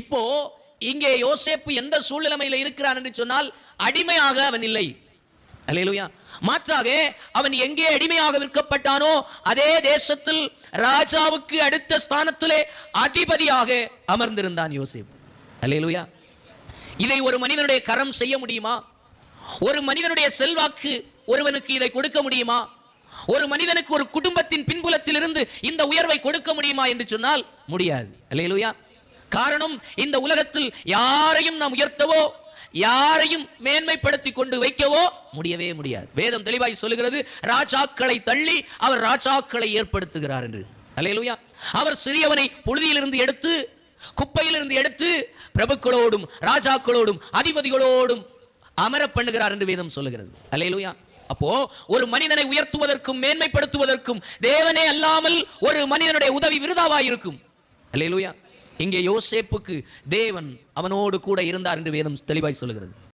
இப்போ இங்கே யோசேப்பு எந்த சூழ்நிலையில இருக்கிறான் என்று சொன்னால் அடிமையாக அவன் இல்லை. அல்லேலூயா. மாற்றாக அவன் எங்கே அடிமையாக விற்கப்பட்டானோ அதே தேசத்தில் ராஜாவுக்கு அடுத்த ஸ்தானத்திலே அதிபதியாக அமர்ந்திருந்தான் யோசேப்பு. அல்லேலூயா. இதை ஒரு மனிதனுடைய கரம் செய்ய முடியுமா? ஒரு மனிதனுடைய செல்வாக்கு ஒருவனுக்கு இதை கொடுக்க முடியுமா? ஒரு மனிதனுக்கு ஒரு குடும்பத்தின் பின்புலத்தில் இருந்து இந்த உயர்வை கொடுக்க முடியுமா என்று சொன்னால் முடியாது. அல்லேலூயா. காரணம், இந்த உலகத்தில் யாரையும் நாம் உயர்த்தவோ யாரையும் மேன்மைப்படுத்தி கொண்டு வைக்கவோ முடியவே முடியாது. வேதம் தெளிவாய் சொல்லுகிறது, ராஜாக்களை தள்ளி அவர் ராஜாக்களை ஏற்படுத்துகிறார் என்று. அல்லேலூயா. அவர் சிறியவனை புழுதியிலிருந்து எடுத்து குப்பையிலிருந்து எடுத்து பிரபுக்களோடும் ராஜாக்களோடும் அதிபதிகளோடும் அமர பண்ணுகிறார் என்று வேதம் சொல்லுகிறது. அல்லேலூயா. அப்போ ஒரு மனிதனை உயர்த்துவதற்கும் மேன்மைப்படுத்துவதற்கும் தேவனே அல்லாமல் ஒரு மனிதனுடைய உதவி விருதாவாய் இருக்கும். அல்லேலூயா. இங்கே யோசேப்புக்கு தேவன் அவனோடு கூட இருந்தார் என்று வேதம் தெளிவாய் சொல்லுகிறது.